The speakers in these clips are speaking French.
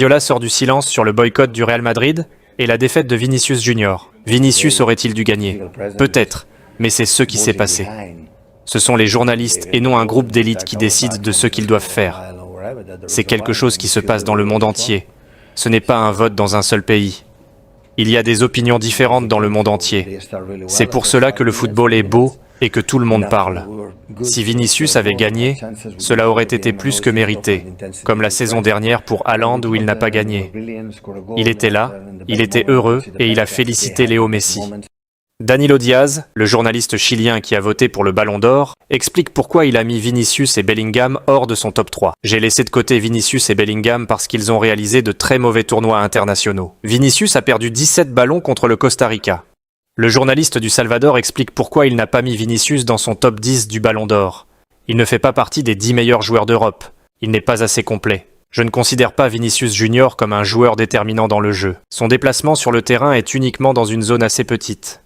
Guardiola sort du silence sur le boycott du Real Madrid et la défaite de Vinicius Junior. Vinicius aurait-il dû gagner? Peut-être, mais c'est ce qui s'est passé. Ce sont les journalistes et non un groupe d'élite qui décident de ce qu'ils doivent faire. C'est quelque chose qui se passe dans le monde entier. Ce n'est pas un vote dans un seul pays. Il y a des opinions différentes dans le monde entier. C'est pour cela que le football est beau et que tout le monde parle. Si Vinicius avait gagné, cela aurait été plus que mérité, comme la saison dernière pour Haaland où il n'a pas gagné. Il était là, il était heureux et il a félicité Léo Messi. Danilo Diaz, le journaliste chilien qui a voté pour le Ballon d'Or, explique pourquoi il a mis Vinicius et Bellingham hors de son top 3. J'ai laissé de côté Vinicius et Bellingham parce qu'ils ont réalisé de très mauvais tournois internationaux. Vinicius a perdu 17 ballons contre le Costa Rica. Le journaliste du Salvador explique pourquoi il n'a pas mis Vinicius dans son top 10 du Ballon d'Or. Il ne fait pas partie des 10 meilleurs joueurs d'Europe. Il n'est pas assez complet. Je ne considère pas Vinicius Junior comme un joueur déterminant dans le jeu. Son déplacement sur le terrain est uniquement dans une zone assez petite.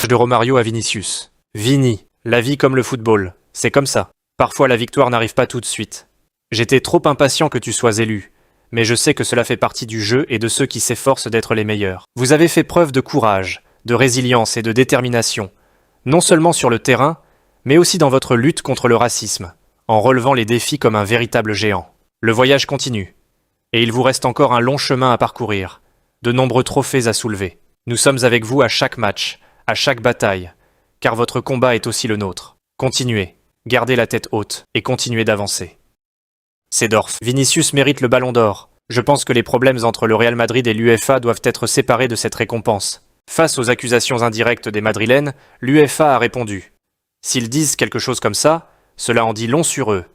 De Romario à Vinicius. Vini, la vie comme le football, c'est comme ça. Parfois la victoire n'arrive pas tout de suite. J'étais trop impatient que tu sois élu, mais je sais que cela fait partie du jeu et de ceux qui s'efforcent d'être les meilleurs. Vous avez fait preuve de courage, de résilience et de détermination, non seulement sur le terrain, mais aussi dans votre lutte contre le racisme, en relevant les défis comme un véritable géant. Le voyage continue, et il vous reste encore un long chemin à parcourir, de nombreux trophées à soulever. Nous sommes avec vous à chaque match, à chaque bataille, car votre combat est aussi le nôtre. Continuez, gardez la tête haute et continuez d'avancer. Seedorf. Vinicius mérite le Ballon d'Or. Je pense que les problèmes entre le Real Madrid et l'UEFA doivent être séparés de cette récompense. Face aux accusations indirectes des Madrilènes, l'UEFA a répondu. S'ils disent quelque chose comme ça, cela en dit long sur eux.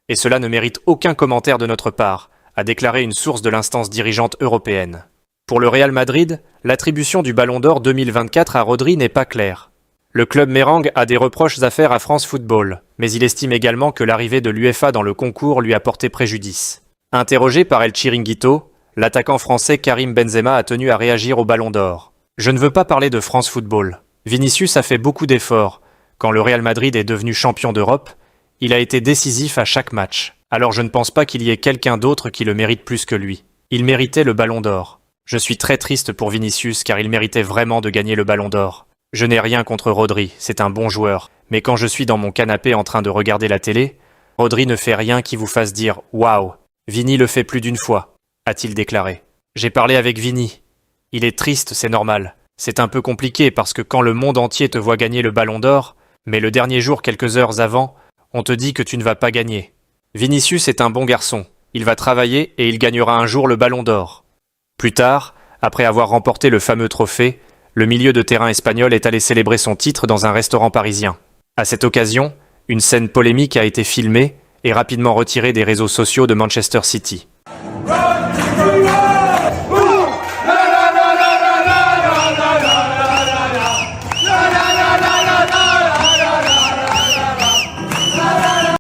Et cela ne mérite aucun commentaire de notre part, a déclaré une source de l'instance dirigeante européenne. Pour le Real Madrid, l'attribution du Ballon d'Or 2024 à Rodri n'est pas claire. Le club mérengue a des reproches à faire à France Football, mais il estime également que l'arrivée de l'UEFA dans le concours lui a porté préjudice. Interrogé par El Chiringuito, l'attaquant français Karim Benzema a tenu à réagir au Ballon d'Or. Je ne veux pas parler de France Football. Vinicius a fait beaucoup d'efforts. Quand le Real Madrid est devenu champion d'Europe, il a été décisif à chaque match. Alors je ne pense pas qu'il y ait quelqu'un d'autre qui le mérite plus que lui. Il méritait le Ballon d'Or. Je suis très triste pour Vinicius car il méritait vraiment de gagner le Ballon d'Or. Je n'ai rien contre Rodri, c'est un bon joueur. Mais quand je suis dans mon canapé en train de regarder la télé, Rodri ne fait rien qui vous fasse dire « Waouh, Vini le fait plus d'une fois », a-t-il déclaré. J'ai parlé avec Vini. Il est triste, c'est normal. C'est un peu compliqué parce que quand le monde entier te voit gagner le Ballon d'Or, mais le dernier jour, quelques heures avant, on te dit que tu ne vas pas gagner. Vinicius est un bon garçon. Il va travailler et il gagnera un jour le Ballon d'Or. Plus tard, après avoir remporté le fameux trophée, le milieu de terrain espagnol est allé célébrer son titre dans un restaurant parisien. À cette occasion, une scène polémique a été filmée et rapidement retirée des réseaux sociaux de Manchester City.